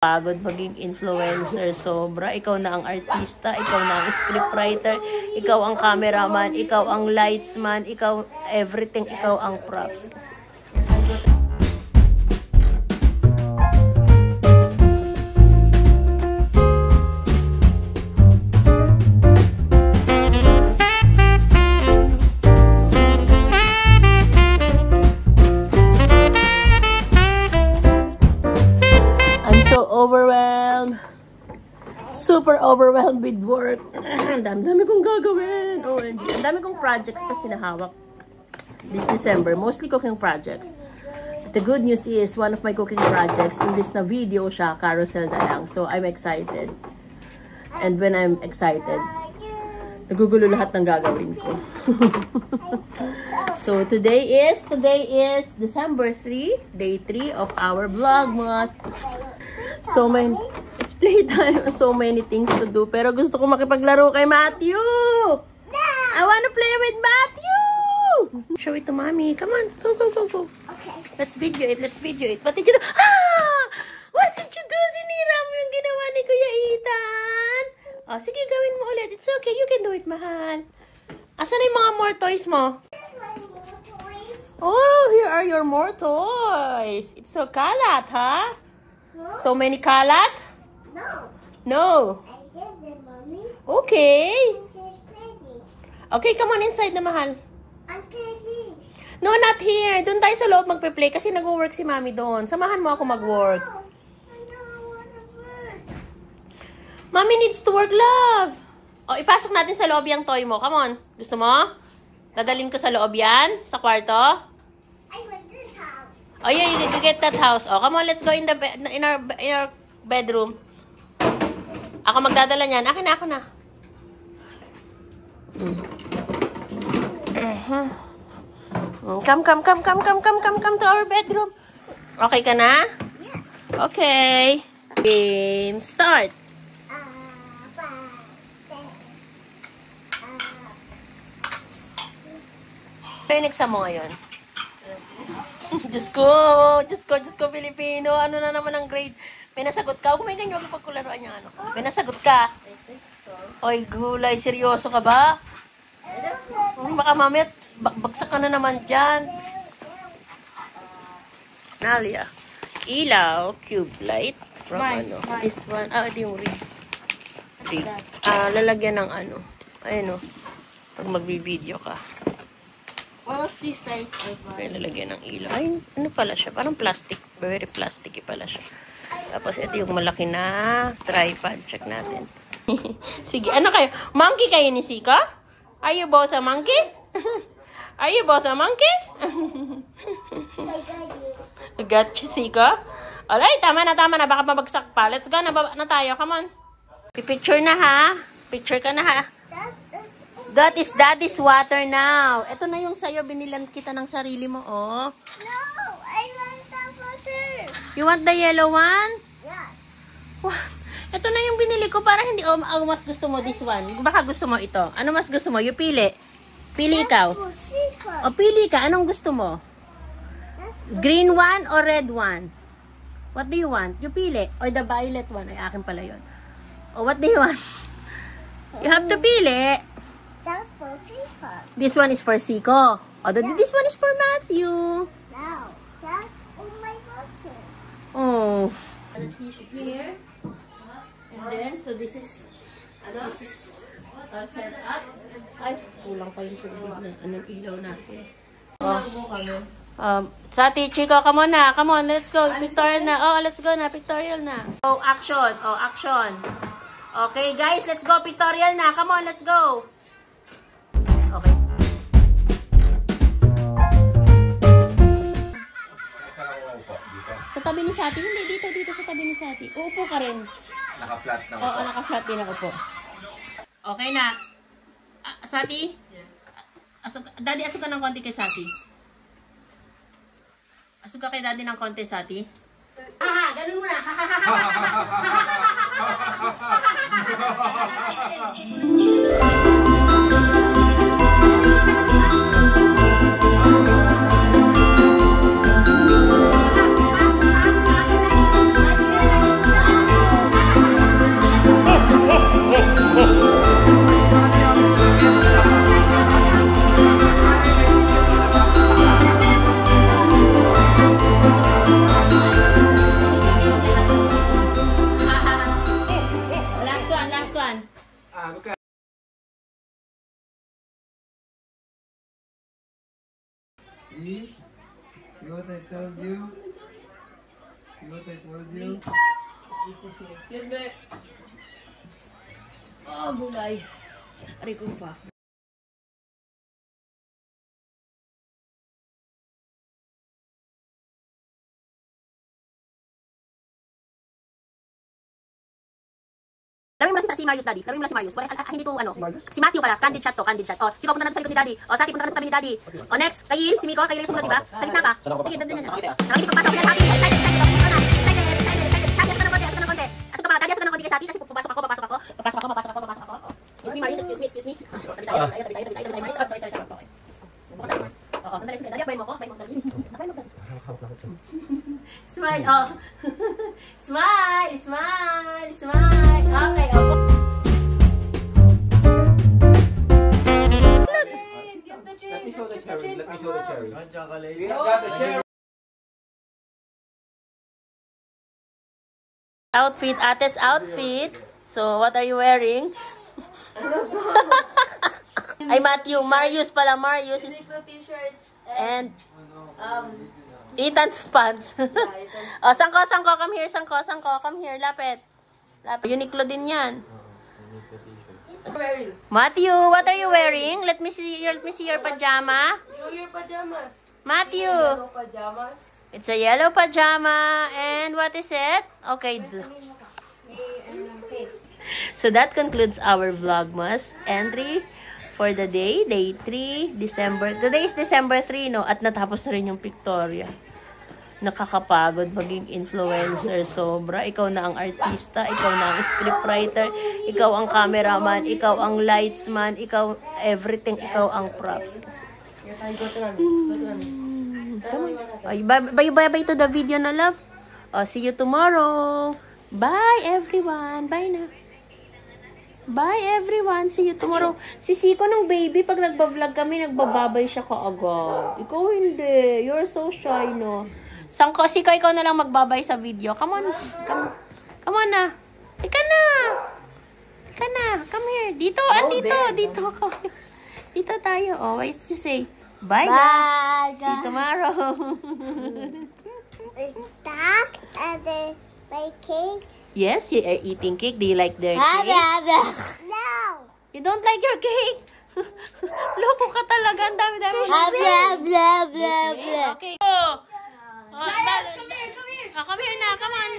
Pagod maging influencer, sobra. Ikaw na ang artista, ikaw na ang scriptwriter, ikaw ang cameraman, ikaw ang lightsman, ikaw everything, ikaw ang props. Overwhelmed. Super overwhelmed with work. Ang dami kong gagawin. OMG. Ang dami kong projects kasi nahawak this December. Mostly cooking projects. The good news is, one of my cooking projects, imbis na video siya, carousel na lang. So, I'm excited. And when I'm excited, nagugulo lahat ng gagawin ko. So, today is December 3, day 3 of our Vlogmas. So, it's playtime. So many things to do. Pero gusto ko makipaglaro kay Matthew. I wanna play with Matthew. Show it to mommy. Come on. Go, go, go, go. Okay. Let's video it. Let's video it. What did you do? Ah! What did you do? Sinira mo yung ginawa ni Kuya Ethan. Oh, sige, gawin mo ulit. It's okay. You can do it, mahal. Asan na yung mga more toys mo? Oh, here are your more toys. It's so kalat, huh? So many kalat? No. No. I did it, Mommy. Okay. I'm crazy. Okay, come on inside na, mahal. I'm crazy. No, not here. Doon tayo sa loob magpe-play kasi nag-work si Mami doon. Samahan mo ako mag-work. No. I don't want to work. Mami needs to work, love. O, ipasok natin sa loob yung toy mo. Come on. Gusto mo? Dadalhin ko sa loob yan? Sa kwarto? I want this house. Oh, yeah, you get that house. Oh, come on, let's go in our bedroom. Ako magdadala niyan. Akin na, ako na. Come to our bedroom. Okay ka na? Yeah. Okay. Game start. Ano yung exam mo ngayon? Diyos ko, Filipino. Ano na naman ang grade? May nasagot ka? Kung may ganyan, huwag pagkularoan niya. Ano? May nasagot ka? Oy, gulay. Seryoso ka ba? Baka mamaya, bagsak ka na naman dyan. Nalia. Ilaw, cube light. From ano? This one. Ito yung rig. Lalagyan ng ano. Ayun o. Pag magbibideo ka. All of these types. So, lalagyan ng ilaw. Ay, ano pala siya? Parang plastic. Very plasticky pala siya. Tapos, ito yung malaki na tripod. Check natin. Sige, ano kayo? Monkey kayo ni Sika? Are you both a monkey? Are you both a monkey? I got you, Sika. Alright, tama na. Baka mabagsak pa. Let's go. Nababa na tayo. Come on. Picture na, ha? Picture ka na, ha? That is Daddy's water now. Ito na yung sa'yo. Binilan kita ng sarili mo, oh. No, I want that water. You want the yellow one? Yes. Ito na yung binili ko para hindi, mas gusto mo this one. Baka gusto mo ito. Ano mas gusto mo? You pili. Pili ikaw. O, pili ka. Anong gusto mo? Green one or red one? What do you want? You pili. Or the violet one. Ay, akin pala yun. O, what do you want? You have to pili. That's for Sika. This one is for Siko. This one is for Matthew. No, that's on my water. Oh. Let's see here. And then, so this is our setup. Ay, kulang pa yung tubig na anong ilaw natin. Sati, Chico, come on na. Come on, let's go. Pictorial na. Oh, let's go na. Pictorial na. Oh, action. Oh, action. Okay, guys, let's go. Pictorial na. Come on, let's go. Okay. Sa tabi ni Sati. Hindi, dito sa tabi ni Sati. Uupo ka rin. Naka-flat na ako. Oo, naka-flat din ako po. Okay na. Sati? Daddy, asok ka ng konti kay Sati. Asok ka kay Daddy ng konti, Sati. Ganun muna. See? See what I told you? See what I told you? Excuse me. Oh, bulay. Aray ko pa. Laruin mo na si Marius, Daddy. Laruin mo na si Marius. Wala, hindi to, ano. Si Matthew pala. Candid shot to. Candid shot. O, Chico, punta na sa likod ni Daddy. O, Saki, punta na sa tabi ni Daddy. O, next. Kayil, si Miko. Kayil yung sumunod, diba? Sa gitna ka. Sige, dandun yan. Nakakita pagpasok yan, Saki. Excited. Saki, asok ka ng konti. Asok ka ng konti. Asok ka pa. Daddy, asok ka ng konti kay Saki. Kasi papasok ako. Excuse me, Marius. Excuse me. Tabi tayo, Marius. Oh, sorry. Okay. Oo, sandali. Daddy, apayin mo ko. Apayin mo, Daddy. Smile, oh. Smile. Okay, oh. Let me show the cherry. Chocolate. We have got the cherry. Outfit, Ate's outfit. So, what are you wearing? Ay, Matthew. Marius pala. Marius is... And... Ethan's pants. Oh, Sangko. Come here, Sangko. Come here. Lapit. Uniqlo din yan. Matthew, what are you wearing? Let me see your pajama. Show your pajamas. Matthew. Yellow pajamas. It's a yellow pajama. And what is it? Okay. So that concludes our Vlogmas entry for the day 3, December. Today is December 3, no? At natapos na rin yung Pictoria. Nakakapagod maging influencer. Sobra. Ikaw na ang artista, ikaw na ang scriptwriter, ikaw ang cameraman, ikaw ang lightsman, ikaw everything, ikaw ang props. Ay, bye to the video na, love. Oh, see you tomorrow. Bye everyone. Bye na. Bye everyone. See you tomorrow. Si Siko ng baby, pag nagba-vlog kami, nagbababay siya kaagad. Ikaw hindi. You're so shy, no? Sangko, Siko, ikaw na lang magbabay sa video. Come on. Come on na. Ika na. Come here. Dito. Dito tayo. Oh, what did you say? Bye. Bye. See you tomorrow. That and then my cake. Yes, you are eating cake. Do you like their Blah, cake? blah, blah. No. You don't like your cake? Loko ka talaga. Ang dami-dami. Blah, blah, blah, blah, blah. Okay. Oh. Guys, come here. Oh, come here na. Come on.